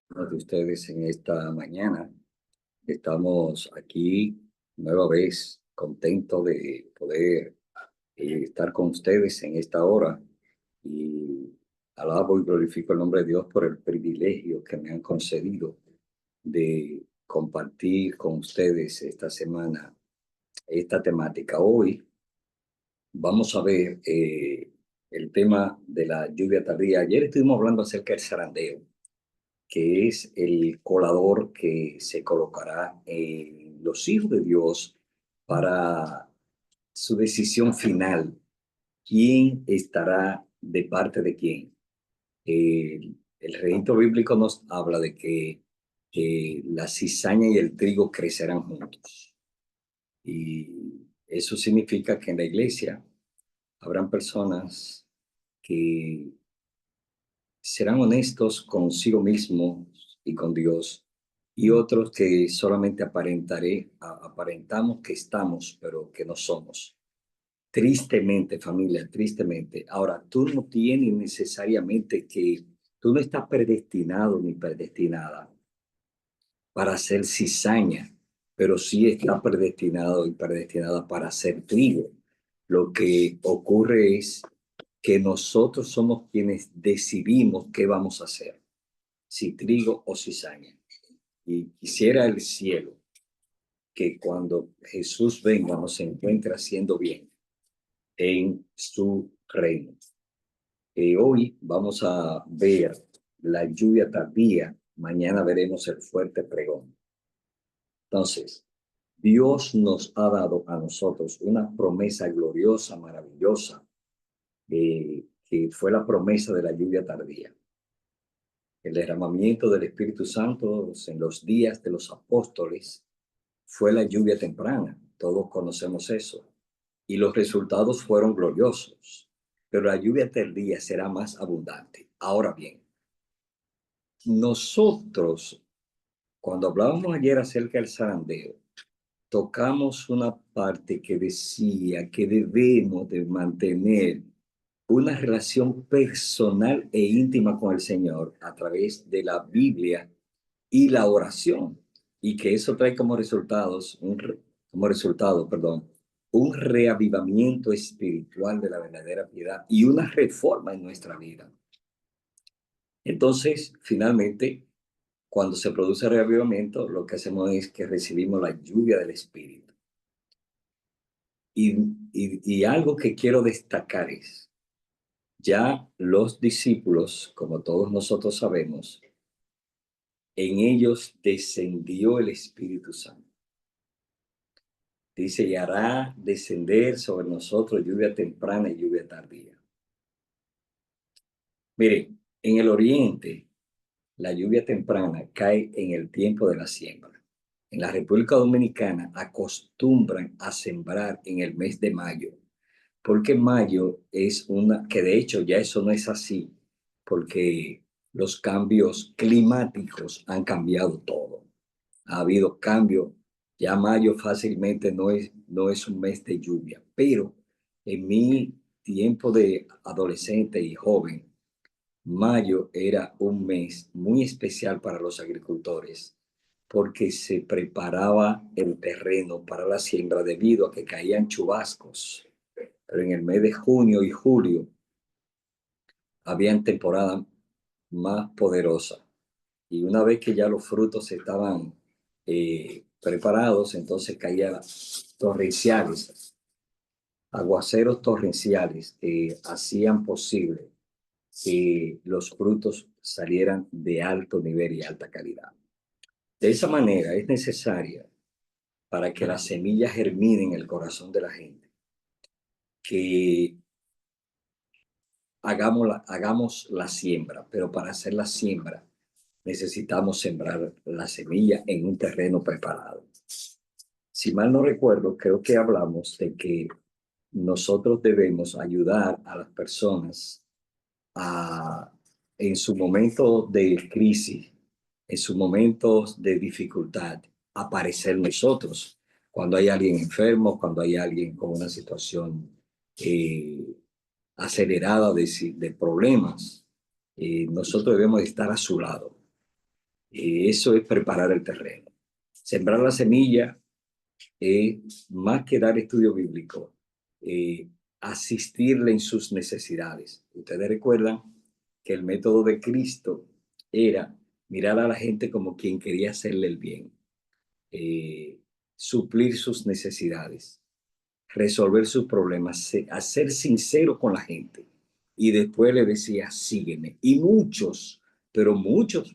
De ustedes en esta mañana. Estamos aquí nueva vez, contento de poder estar con ustedes en esta hora y alabo y glorifico el nombre de Dios por el privilegio que me han concedido de compartir con ustedes esta semana esta temática. Hoy vamos a ver el tema de la lluvia tardía. Ayer estuvimos hablando acerca del zarandeo, que es el colador que se colocará en los hijos de Dios para su decisión final. ¿Quién estará de parte de quién? El registro bíblico nos habla de que la cizaña y el trigo crecerán juntos. Y eso significa que en la iglesia habrán personas que serán honestos consigo mismos y con Dios, y otros que solamente aparentamos que estamos, pero que no somos. Tristemente, familia, tristemente. Ahora, tú no tienes necesariamente tú no estás predestinado ni predestinada para ser cizaña, pero sí está predestinado y predestinada para ser trigo. Lo que ocurre es que nosotros somos quienes decidimos qué vamos a hacer, si trigo o cizaña. Y quisiera el cielo que cuando Jesús venga nos encuentre haciendo bien en su reino. Hoy vamos a ver la lluvia tardía, mañana veremos el fuerte pregón. Entonces, Dios nos ha dado a nosotros una promesa gloriosa, maravillosa, que fue la promesa de la lluvia tardía. El derramamiento del Espíritu Santo en los días de los apóstoles fue la lluvia temprana. Todos conocemos eso. Y los resultados fueron gloriosos. Pero la lluvia tardía será más abundante. Ahora bien, nosotros, cuando hablábamos ayer acerca del zarandeo, tocamos una parte que decía que debemos de mantener una relación personal e íntima con el Señor a través de la Biblia y la oración, y que eso trae como resultado, perdón, un reavivamiento espiritual de la verdadera piedad y una reforma en nuestra vida. Entonces, finalmente, cuando se produce reavivamiento, lo que hacemos es que recibimos la lluvia del Espíritu. Y algo que quiero destacar es, ya los discípulos, como todos nosotros sabemos, en ellos descendió el Espíritu Santo. Dice, y hará descender sobre nosotros lluvia temprana y lluvia tardía. Miren, en el oriente, la lluvia temprana cae en el tiempo de la siembra. En la República Dominicana acostumbran a sembrar en el mes de mayo, porque mayo es que de hecho ya eso no es así, porque los cambios climáticos han cambiado todo. Ha habido cambio. Ya mayo fácilmente no es un mes de lluvia, pero en mi tiempo de adolescente y joven, mayo era un mes muy especial para los agricultores porque se preparaba el terreno para la siembra debido a que caían chubascos. Pero en el mes de junio y julio habían temporada más poderosa. Y una vez que ya los frutos estaban preparados, entonces caían torrenciales, aguaceros torrenciales que hacían posible que los frutos salieran de alto nivel y alta calidad. De esa manera es necesaria para que la semilla germine en el corazón de la gente, que hagamos la siembra, pero para hacer la siembra necesitamos sembrar la semilla en un terreno preparado. Si mal no recuerdo, creo que hablamos de que nosotros debemos ayudar a las personas a, en su momento de crisis, en sus momentos de dificultad, aparecer nosotros. Cuando hay alguien enfermo, cuando hay alguien con una situación eh, acelerada de problemas, nosotros debemos estar a su lado. Eso es preparar el terreno. Sembrar la semilla es más que dar estudio bíblico, eh, asistirle en sus necesidades. Ustedes recuerdan que el método de Cristo era mirar a la gente como quien quería hacerle el bien, eh, suplir sus necesidades, resolver sus problemas, a ser sincero con la gente. Y después le decía, sígueme. Y muchos, pero muchos,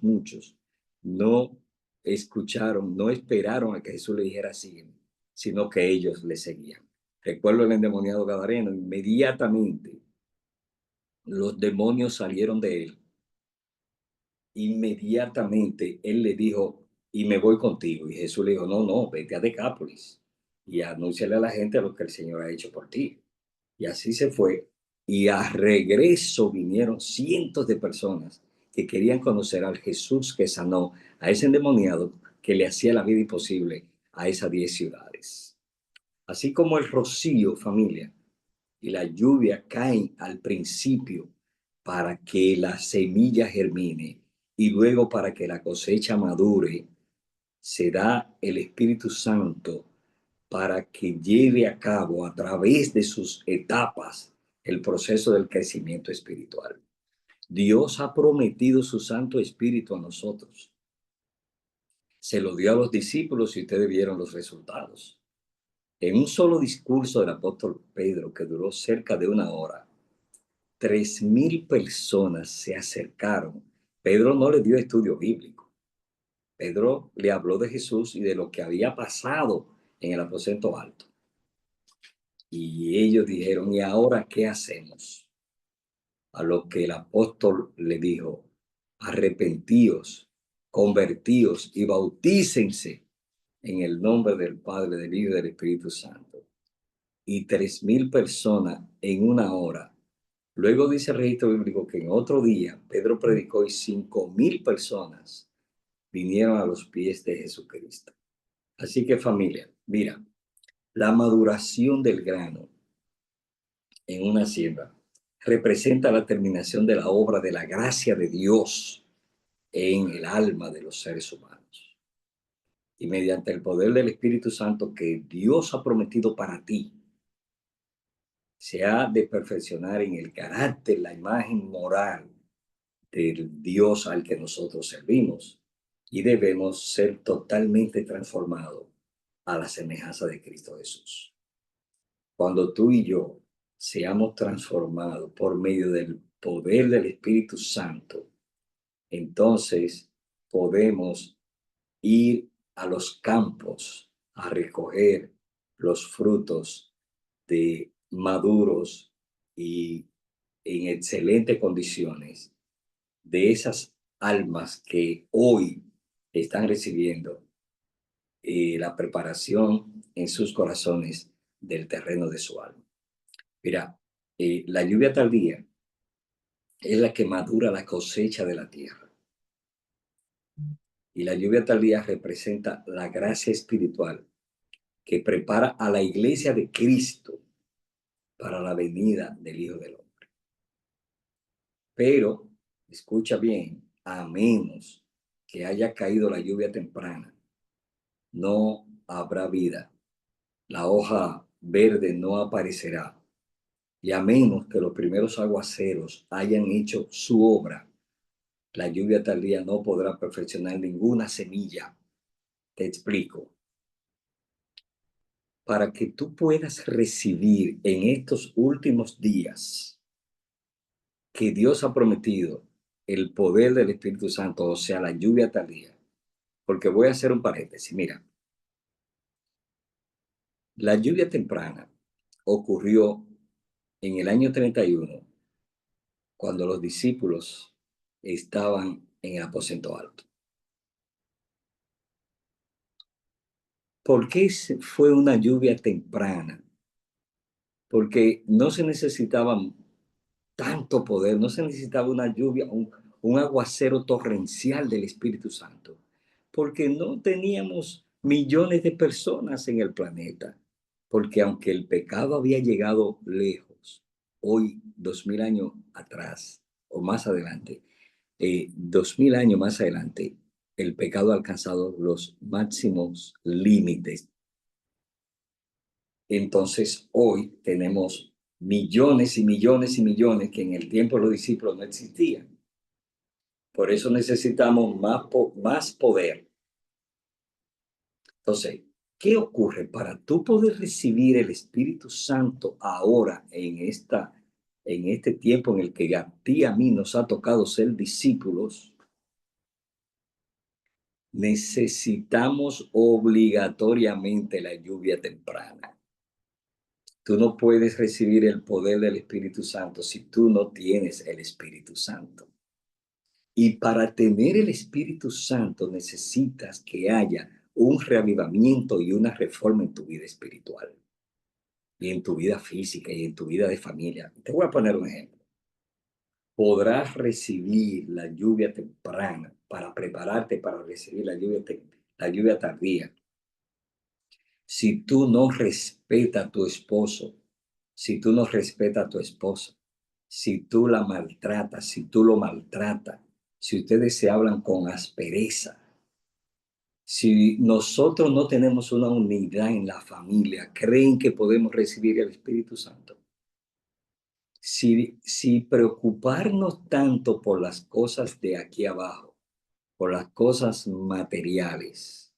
no escucharon, no esperaron a que Jesús le dijera, sígueme, sino que ellos le seguían. Recuerdo el endemoniado gadareno, inmediatamente los demonios salieron de él. Inmediatamente él le dijo, y me voy contigo. Y Jesús le dijo, no, vete a Decápolis y anúnciale a la gente lo que el Señor ha hecho por ti. Y así se fue. Y a regreso vinieron cientos de personas que querían conocer al Jesús que sanó a ese endemoniado que le hacía la vida imposible a esas 10 ciudades. Así como el rocío, familia, y la lluvia caen al principio para que la semilla germine y luego para que la cosecha madure, se da el Espíritu Santo para que lleve a cabo a través de sus etapas el proceso del crecimiento espiritual. Dios ha prometido su Santo Espíritu a nosotros. Se lo dio a los discípulos y ustedes vieron los resultados. En un solo discurso del apóstol Pedro, que duró cerca de 1 hora, 3.000 personas se acercaron. Pedro no le dio estudio bíblico. Pedro le habló de Jesús y de lo que había pasado en el aposento alto. Y ellos dijeron, ¿y ahora qué hacemos? A lo que el apóstol le dijo, arrepentíos, convertíos y bautícense en el nombre del Padre, del Hijo y del Espíritu Santo. Y 3.000 personas en 1 hora. Luego dice el registro bíblico que en otro día Pedro predicó y 5.000 personas vinieron a los pies de Jesucristo. Así que familia, mira, la maduración del grano en una siembra representa la terminación de la obra de la gracia de Dios en el alma de los seres humanos. Y mediante el poder del Espíritu Santo que Dios ha prometido para ti, se ha de perfeccionar en el carácter, la imagen moral del Dios al que nosotros servimos y debemos ser totalmente transformados a la semejanza de Cristo Jesús. Cuando tú y yo seamos transformados por medio del poder del Espíritu Santo, entonces podemos ir a los campos a recoger los frutos de maduros y en excelentes condiciones de esas almas que hoy están recibiendo la preparación en sus corazones del terreno de su alma. Mira, la lluvia tardía es la que madura la cosecha de la tierra. Y la lluvia tardía representa la gracia espiritual que prepara a la iglesia de Cristo para la venida del Hijo del Hombre. Pero, escucha bien, a menos que haya caído la lluvia temprana, no habrá vida. La hoja verde no aparecerá. Y a menos que los primeros aguaceros hayan hecho su obra, la lluvia tardía no podrá perfeccionar ninguna semilla. Te explico. Para que tú puedas recibir en estos últimos días que Dios ha prometido el poder del Espíritu Santo, o sea, la lluvia tardía. Porque voy a hacer un paréntesis. Mira, la lluvia temprana ocurrió en el año 31, cuando los discípulos estaban en el aposento alto. ¿Por qué fue una lluvia temprana? Porque no se necesitaba tanto poder, no se necesitaba una lluvia, un aguacero torrencial del Espíritu Santo, porque no teníamos millones de personas en el planeta, porque aunque el pecado había llegado lejos, hoy, 2000 años atrás o más adelante, 2000 años más adelante, el pecado ha alcanzado los máximos límites. Entonces hoy tenemos millones y millones y millones que en el tiempo de los discípulos no existían. Por eso necesitamos más poder. Entonces, ¿qué ocurre para tú poder recibir el Espíritu Santo ahora en este tiempo en el que a ti y a mí nos ha tocado ser discípulos? Necesitamos obligatoriamente la lluvia temprana. Tú no puedes recibir el poder del Espíritu Santo si tú no tienes el Espíritu Santo. Y para tener el Espíritu Santo necesitas que haya un reavivamiento y una reforma en tu vida espiritual, y en tu vida física y en tu vida de familia. Te voy a poner un ejemplo. Podrás recibir la lluvia temprana para prepararte para recibir la lluvia tardía. Si tú no respetas a tu esposo, si tú no respetas a tu esposa, si tú la maltratas, si tú lo maltratas, si ustedes se hablan con aspereza, si nosotros no tenemos una unidad en la familia, ¿creen que podemos recibir el Espíritu Santo? Si preocuparnos tanto por las cosas de aquí abajo, por las cosas materiales,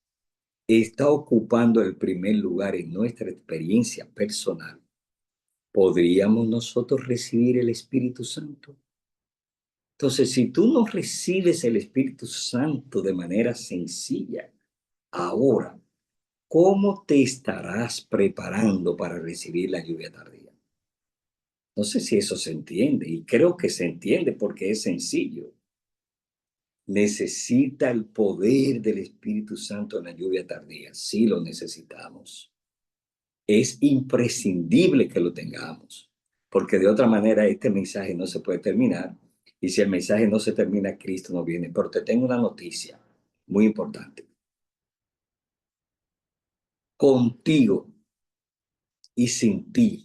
está ocupando el primer lugar en nuestra experiencia personal, ¿podríamos nosotros recibir el Espíritu Santo? Entonces, si tú no recibes el Espíritu Santo de manera sencilla, ahora, ¿cómo te estarás preparando para recibir la lluvia tardía? No sé si eso se entiende, y creo que se entiende porque es sencillo. Necesita el poder del Espíritu Santo en la lluvia tardía. Sí lo necesitamos. Es imprescindible que lo tengamos, porque de otra manera este mensaje no se puede terminar. Y si el mensaje no se termina, Cristo no viene. Pero te tengo una noticia muy importante. Contigo y sin ti,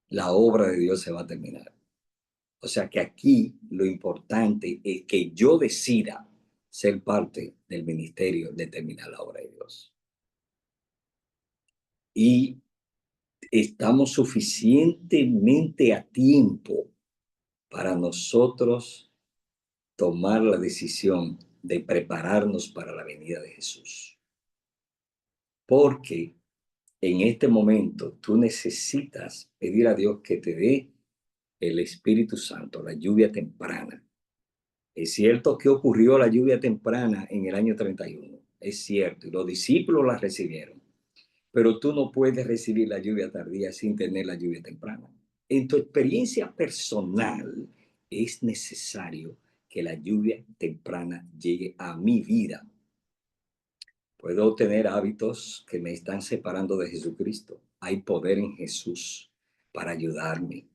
la obra de Dios se va a terminar. O sea que aquí lo importante es que yo decida ser parte del ministerio de terminar la obra de Dios. Y estamos suficientemente a tiempo para nosotros tomar la decisión de prepararnos para la venida de Jesús. Porque en este momento tú necesitas pedir a Dios que te dé el Espíritu Santo, la lluvia temprana. Es cierto que ocurrió la lluvia temprana en el año 31, es cierto, y los discípulos la recibieron, pero tú no puedes recibir la lluvia tardía sin tener la lluvia temprana. En tu experiencia personal es necesario que la lluvia temprana llegue a mi vida. Puedo tener hábitos que me están separando de Jesucristo. Hay poder en Jesús para ayudarme.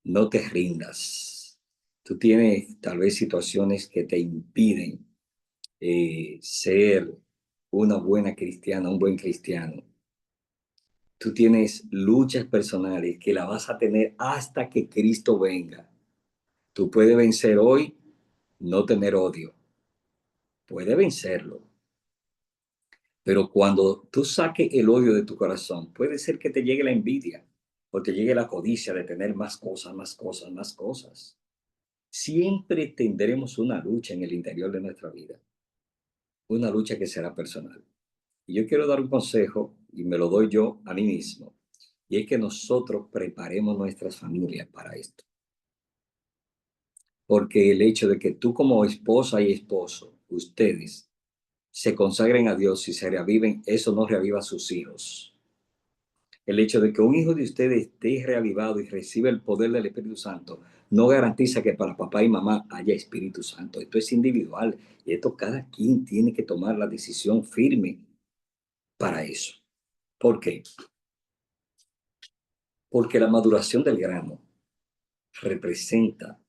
No te rindas. Tú tienes tal vez situaciones que te impiden ser una buena cristiana, un buen cristiano. Tú tienes luchas personales que la vas a tener hasta que Cristo venga. Tú puedes vencer hoy, no tener odio. Puedes vencerlo. Pero cuando tú saques el odio de tu corazón, puede ser que te llegue la envidia o te llegue la codicia de tener más cosas, más cosas, más cosas. Siempre tendremos una lucha en el interior de nuestra vida, una lucha que será personal. Y yo quiero dar un consejo, y me lo doy yo a mí mismo, y es que nosotros preparemos nuestras familias para esto. Porque el hecho de que tú como esposa y esposo, ustedes, se consagren a Dios y se reaviven, eso no reaviva a sus hijos. El hecho de que un hijo de ustedes esté reavivado y reciba el poder del Espíritu Santo no garantiza que para papá y mamá haya Espíritu Santo. Esto es individual y esto cada quien tiene que tomar la decisión firme para eso. ¿Por qué? Porque la maduración del grano representa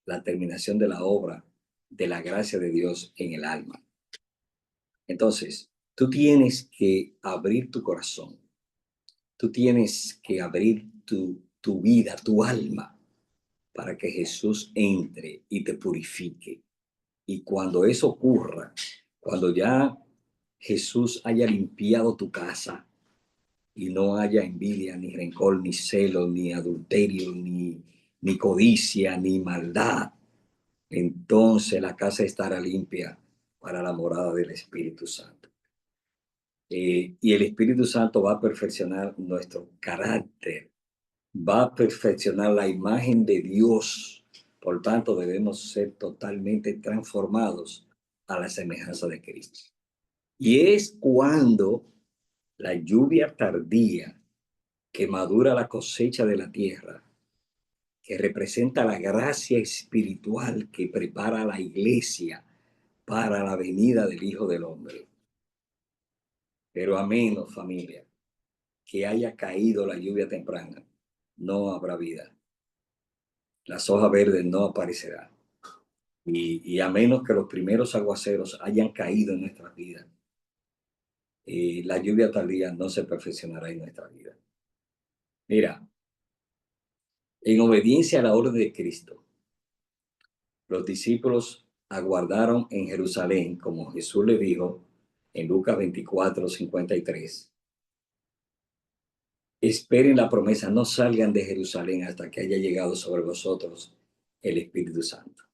la terminación de la obra de la gracia de Dios en el alma. Entonces, tú tienes que abrir tu corazón, tú tienes que abrir tu vida, tu alma, para que Jesús entre y te purifique. Y cuando eso ocurra, cuando ya Jesús haya limpiado tu casa y no haya envidia, ni rencor, ni celo, ni adulterio, ni codicia, ni maldad, entonces la casa estará limpia para la morada del Espíritu Santo. Y el Espíritu Santo va a perfeccionar nuestro carácter, va a perfeccionar la imagen de Dios. Por tanto, debemos ser totalmente transformados a la semejanza de Cristo. Y es cuando la lluvia tardía que madura la cosecha de la tierra, que representa la gracia espiritual que prepara a la iglesia para la venida del Hijo del Hombre. Pero a menos, familia, que haya caído la lluvia temprana, no habrá vida. Las hojas verdes no aparecerán. Y a menos que los primeros aguaceros hayan caído en nuestras vidas, la lluvia tardía no se perfeccionará en nuestra vida. Mira, en obediencia a la orden de Cristo, los discípulos aguardaron en Jerusalén, como Jesús le dijo en Lucas 24:53. Esperen la promesa, no salgan de Jerusalén hasta que haya llegado sobre vosotros el Espíritu Santo.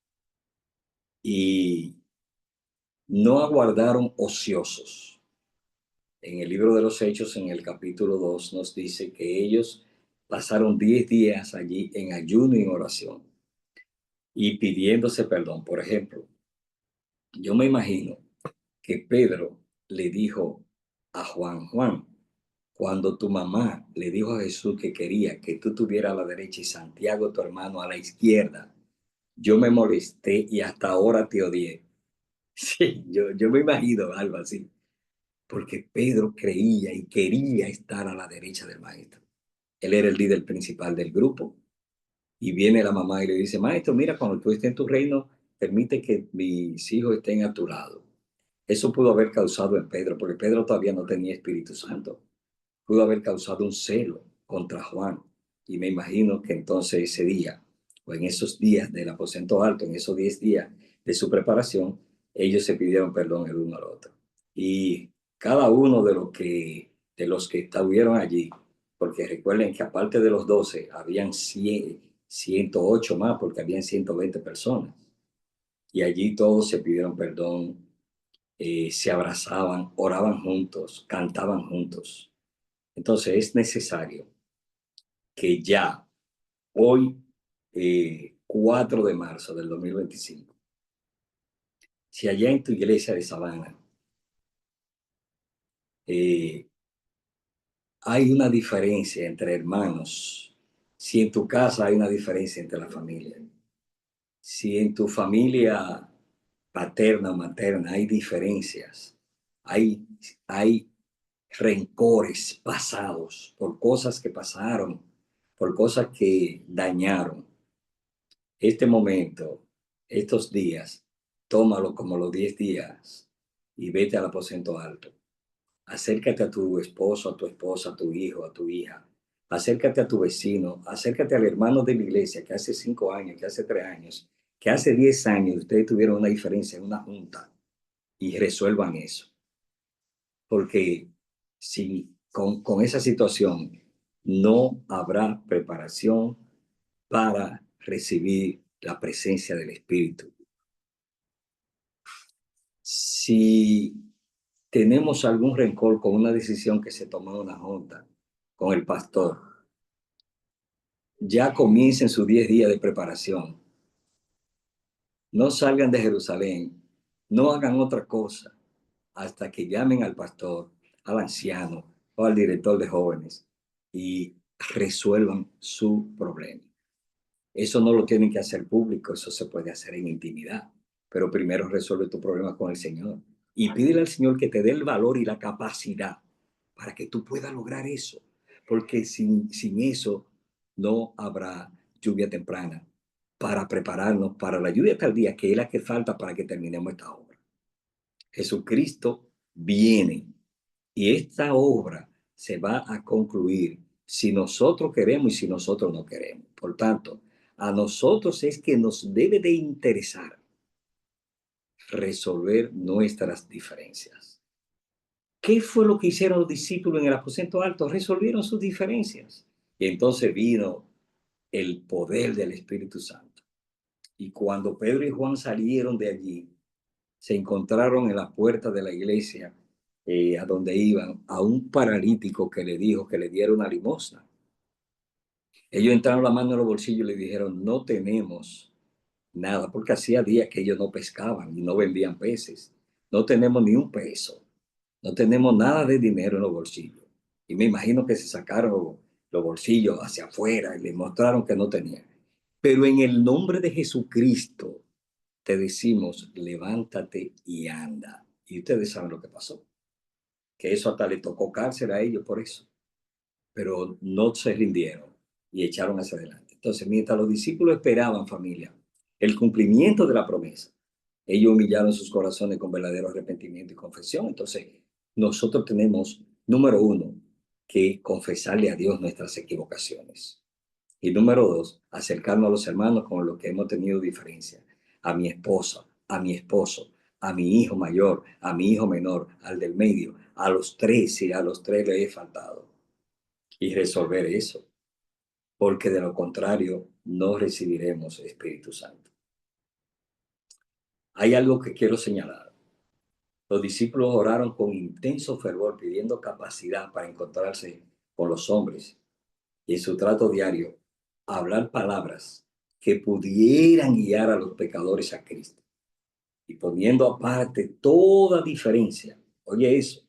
Y no aguardaron ociosos. En el libro de los Hechos, en el capítulo 2, nos dice que ellos pasaron 10 días allí en ayuno y en oración y pidiéndose perdón. Por ejemplo, yo me imagino que Pedro le dijo a Juan, cuando tu mamá le dijo a Jesús que quería que tú tuvieras a la derecha y Santiago, tu hermano, a la izquierda, yo me molesté y hasta ahora te odié. Sí, yo me imagino algo así, porque Pedro creía y quería estar a la derecha del maestro. Él era el líder principal del grupo y viene la mamá y le dice, maestro, mira, cuando tú estés en tu reino, permite que mis hijos estén a tu lado. Eso pudo haber causado en Pedro, porque Pedro todavía no tenía Espíritu Santo. Pudo haber causado un celo contra Juan. Y me imagino que entonces ese día, o en esos días del aposento alto, en esos 10 días de su preparación, ellos se pidieron perdón el uno al otro. Y cada uno de los que estuvieron allí, porque recuerden que aparte de los 12, habían 108 más, porque habían 120 personas. Y allí todos se pidieron perdón, se abrazaban, oraban juntos, cantaban juntos. Entonces es necesario que ya hoy, 4 de marzo del 2025, si allá en tu iglesia de Sabana eh, hay una diferencia entre hermanos, si en tu casa hay una diferencia entre la familia, si en tu familia paterna o materna hay diferencias, hay, hay rencores pasados por cosas que pasaron, por cosas que dañaron. Este momento, estos días, tómalo como los 10 días y vete al aposento alto. Acércate a tu esposo, a tu esposa, a tu hijo, a tu hija. Acércate a tu vecino, acércate al hermano de la iglesia que hace 5 años, que hace 3 años, que hace 10 años ustedes tuvieron una diferencia en una junta y resuelvan eso. Porque si con esa situación no habrá preparación para recibir la presencia del Espíritu. Si tenemos algún rencor con una decisión que se tomó en una junta con el pastor, ya comiencen sus 10 días de preparación. No salgan de Jerusalén, no hagan otra cosa hasta que llamen al pastor, al anciano o al director de jóvenes y resuelvan su problema. Eso no lo tienen que hacer público, eso se puede hacer en intimidad, pero primero resuelve tu problema con el Señor y pídele al Señor que te dé el valor y la capacidad para que tú puedas lograr eso, porque sin eso no habrá lluvia temprana para prepararnos para la lluvia tardía, que es la que falta para que terminemos esta obra. Jesucristo viene y esta obra se va a concluir si nosotros queremos y si nosotros no queremos. Por tanto, a nosotros es que nos debe de interesar resolver nuestras diferencias. ¿Qué fue lo que hicieron los discípulos en el aposento alto? Resolvieron sus diferencias. Y entonces vino el poder del Espíritu Santo. Y cuando Pedro y Juan salieron de allí, se encontraron en la puerta de la iglesia a donde iban a un paralítico que le dijo que le diera una limosna. Ellos entraron la mano en los bolsillos y le dijeron, no tenemos nada, porque hacía días que ellos no pescaban y no vendían peces. No tenemos ni un peso, no tenemos nada de dinero en los bolsillos. Y me imagino que se sacaron los bolsillos hacia afuera y le mostraron que no tenían. Pero en el nombre de Jesucristo te decimos, levántate y anda. Y ustedes saben lo que pasó, que eso hasta le tocó cárcel a ellos por eso, pero no se rindieron y echaron hacia adelante. Entonces, mientras los discípulos esperaban, familia, el cumplimiento de la promesa, ellos humillaron sus corazones con verdadero arrepentimiento y confesión. Entonces, nosotros tenemos, número uno, que confesarle a Dios nuestras equivocaciones. Y número dos, acercarnos a los hermanos con los que hemos tenido diferencia. A mi esposa, a mi esposo, a mi hijo mayor, a mi hijo menor, al del medio, a los tres, si a los tres le he faltado. Y resolver eso, porque de lo contrario no recibiremos Espíritu Santo. Hay algo que quiero señalar. Los discípulos oraron con intenso fervor pidiendo capacidad para encontrarse con los hombres y en su trato diario hablar palabras que pudieran guiar a los pecadores a Cristo y poniendo aparte toda diferencia. Oye eso,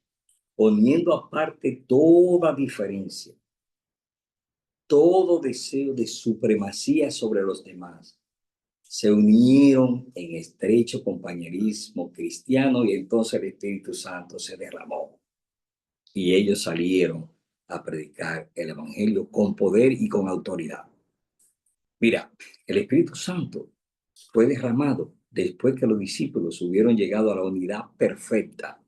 poniendo aparte toda diferencia, todo deseo de supremacía sobre los demás, se unieron en estrecho compañerismo cristiano y entonces el Espíritu Santo se derramó y ellos salieron a predicar el Evangelio con poder y con autoridad. Mira, el Espíritu Santo fue derramado después que los discípulos hubieron llegado a la unidad perfecta.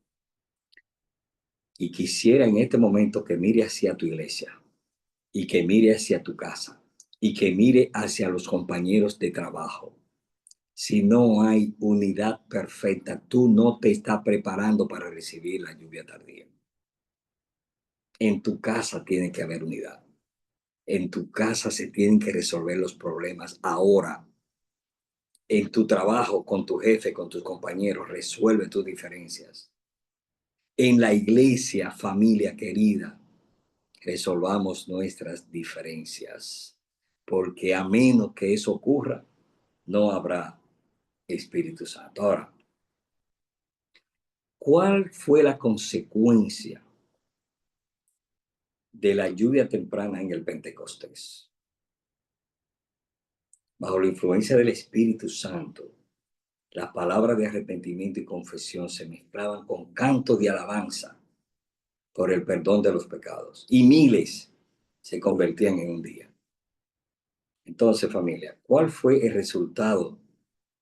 Y quisiera en este momento que mire hacia tu iglesia y que mire hacia tu casa y que mire hacia los compañeros de trabajo. Si no hay unidad perfecta, tú no te estás preparando para recibir la lluvia tardía. En tu casa tiene que haber unidad. En tu casa se tienen que resolver los problemas ahora. En tu trabajo, con tu jefe, con tus compañeros, resuelve tus diferencias. En la iglesia, familia querida, resolvamos nuestras diferencias, porque a menos que eso ocurra, no habrá Espíritu Santo. Ahora, ¿cuál fue la consecuencia de la lluvia temprana en el Pentecostés? Bajo la influencia del Espíritu Santo, las palabras de arrepentimiento y confesión se mezclaban con cantos de alabanza por el perdón de los pecados. Y miles se convertían en un día. Entonces, familia, ¿cuál fue el resultado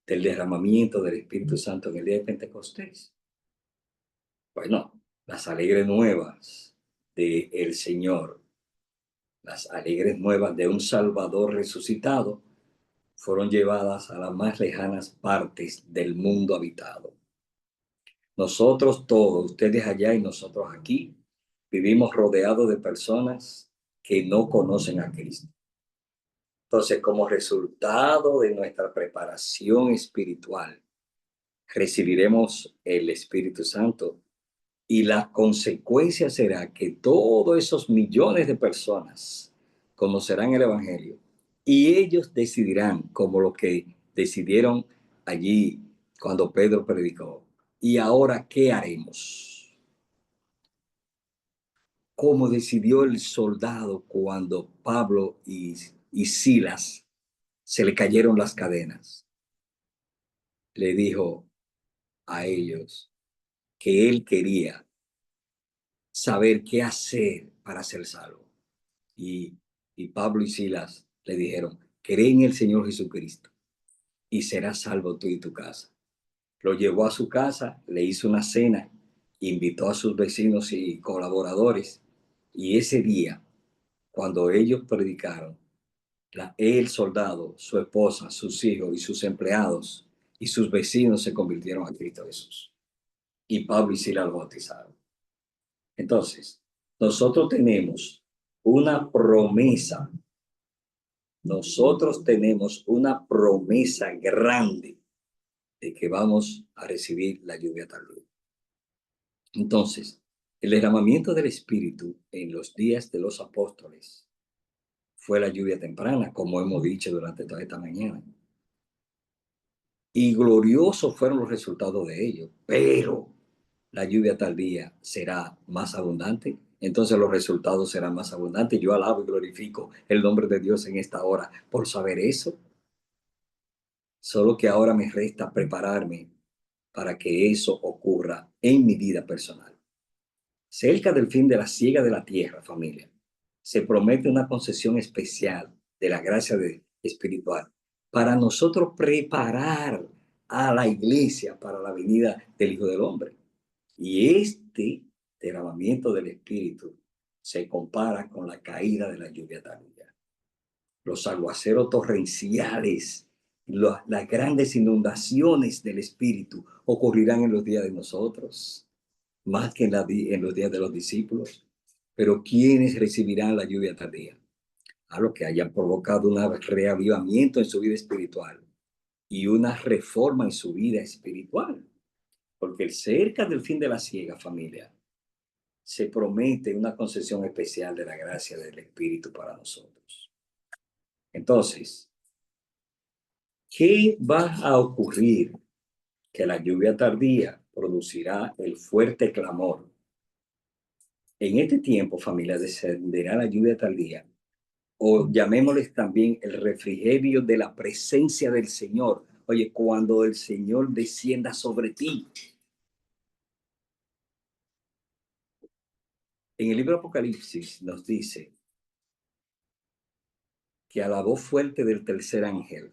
del derramamiento del Espíritu Santo en el día de Pentecostés? Bueno, las alegres nuevas del Señor, las alegres nuevas de un Salvador resucitado, fueron llevadas a las más lejanas partes del mundo habitado. Nosotros todos, ustedes allá y nosotros aquí, vivimos rodeados de personas que no conocen a Cristo. Entonces, como resultado de nuestra preparación espiritual, recibiremos el Espíritu Santo y la consecuencia será que todos esos millones de personas conocerán el Evangelio y ellos decidirán, como lo que decidieron allí cuando Pedro predicó. ¿Y ahora qué haremos? Como decidió el soldado cuando Pablo y Silas se le cayeron las cadenas. Le dijo a ellos que él quería saber qué hacer para ser salvo. Y, y Pablo y Silas le dijeron, cree en el Señor Jesucristo y serás salvo tú y tu casa. Lo llevó a su casa, le hizo una cena, invitó a sus vecinos y colaboradores y ese día, cuando ellos predicaron, el soldado, su esposa, sus hijos y sus empleados y sus vecinos se convirtieron a Cristo Jesús. Y Pablo y Silas lo bautizaron. Entonces, nosotros tenemos una promesa. Nosotros tenemos una promesa grande de que vamos a recibir la lluvia tardía. Entonces, el derramamiento del Espíritu en los días de los apóstoles fue la lluvia temprana, como hemos dicho durante toda esta mañana. Y gloriosos fueron los resultados de ello, pero la lluvia tardía será más abundante, entonces los resultados serán más abundantes. Yo alabo y glorifico el nombre de Dios en esta hora por saber eso. Solo que ahora me resta prepararme para que eso ocurra en mi vida personal. Cerca del fin de la siega de la tierra, familia, se promete una concesión especial de la gracia espiritual para nosotros preparar a la iglesia para la venida del Hijo del Hombre. Y este derramamiento del Espíritu se compara con la caída de la lluvia tardía. Los aguaceros torrenciales, las grandes inundaciones del Espíritu ocurrirán en los días de nosotros, más que en los días de los discípulos. Pero ¿quiénes recibirán la lluvia tardía? A los que hayan provocado un reavivamiento en su vida espiritual y una reforma en su vida espiritual. Porque cerca del fin de la siega, familia, se promete una concesión especial de la gracia del Espíritu para nosotros. Entonces, ¿qué va a ocurrir? Que la lluvia tardía producirá el fuerte clamor. En este tiempo, familia, descenderá la lluvia tardía, o llamémosles también el refrigerio de la presencia del Señor. Oye, cuando el Señor descienda sobre ti. En el libro de Apocalipsis nos dice que a la voz fuerte del tercer ángel,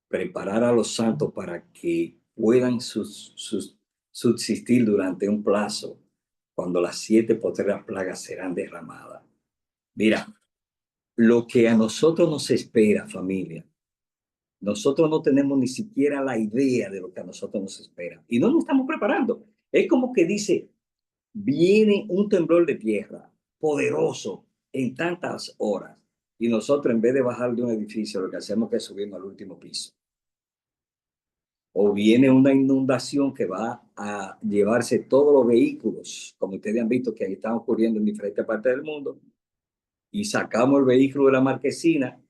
preparar a los santos para que puedan subsistir durante un plazo cuando las 7 postreras plagas serán derramadas. Mira, lo que a nosotros nos espera, familia, nosotros no tenemos ni siquiera la idea de lo que a nosotros nos espera y no nos estamos preparando. Es como que dice, viene un temblor de tierra poderoso en tantas horas y nosotros en vez de bajar de un edificio lo que hacemos es subirnos al último piso. O viene una inundación que va a llevarse todos los vehículos, como ustedes han visto que ahí están ocurriendo en diferentes partes del mundo, y sacamos el vehículo de la marquesina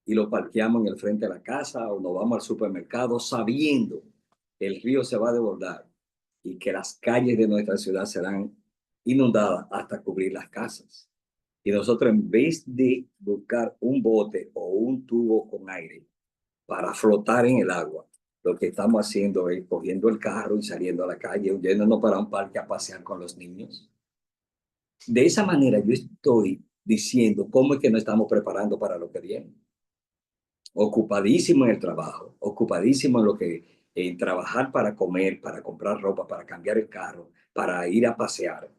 y lo parqueamos en el frente de la casa o nos vamos al supermercado sabiendo que el río se va a desbordar y que las calles de nuestra ciudad serán inundadas hasta cubrir las casas. Y nosotros, en vez de buscar un bote o un tubo con aire para flotar en el agua, lo que estamos haciendo es cogiendo el carro y saliendo a la calle, yéndonos para un parque a pasear con los niños. De esa manera yo estoy diciendo cómo es que nos estamos preparando para lo que viene. Ocupadísimo en el trabajo, ocupadísimo en lo que en trabajar para comer, para comprar ropa, para cambiar el carro, para ir a pasear.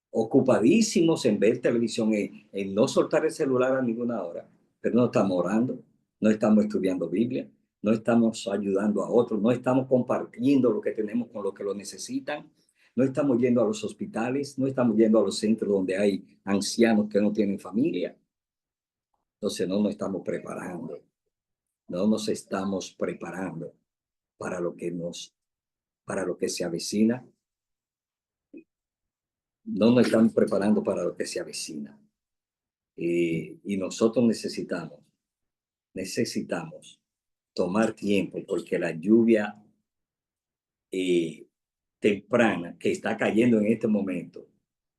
Ocupadísimos en ver televisión, en no soltar el celular a ninguna hora, pero no estamos orando, no estamos estudiando Biblia, no estamos ayudando a otros, no estamos compartiendo lo que tenemos con los que lo necesitan, no estamos yendo a los hospitales, no estamos yendo a los centros donde hay ancianos que no tienen familia. Entonces no nos estamos preparando, no nos estamos preparando para lo que se avecina. No nos estamos preparando para lo que se avecina. Y nosotros necesitamos tomar tiempo porque la lluvia temprana que está cayendo en este momento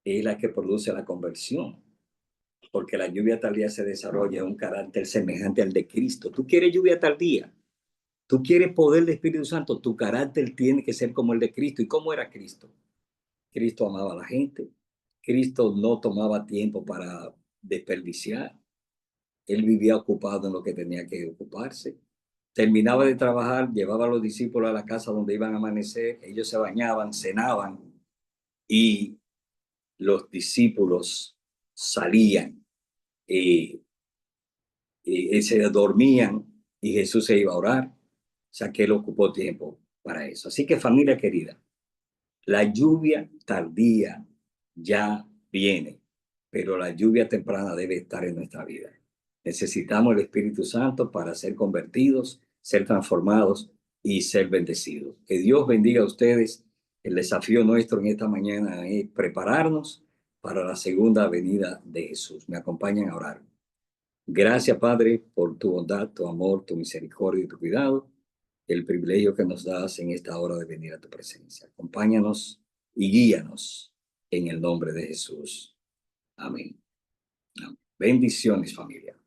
es la que produce la conversión. Porque la lluvia tardía se desarrolla en un carácter semejante al de Cristo. ¿Tú quieres lluvia tardía? ¿Tú quieres poder del Espíritu Santo? Tu carácter tiene que ser como el de Cristo. ¿Y cómo era Cristo? Cristo amaba a la gente. Cristo no tomaba tiempo para desperdiciar. Él vivía ocupado en lo que tenía que ocuparse. Terminaba de trabajar, llevaba a los discípulos a la casa donde iban a amanecer, ellos se bañaban, cenaban y los discípulos salían, se dormían y Jesús se iba a orar. sea que Él ocupó tiempo para eso. Así que familia querida, la lluvia tardía ya viene, pero la lluvia temprana debe estar en nuestra vida. Necesitamos el Espíritu Santo para ser convertidos, ser transformados y ser bendecidos. Que Dios bendiga a ustedes. El desafío nuestro en esta mañana es prepararnos para la segunda venida de Jesús. Me acompañan a orar. Gracias, Padre, por tu bondad, tu amor, tu misericordia y tu cuidado, el privilegio que nos das en esta hora de venir a tu presencia. Acompáñanos y guíanos en el nombre de Jesús. Amén. Amén. Bendiciones, familia.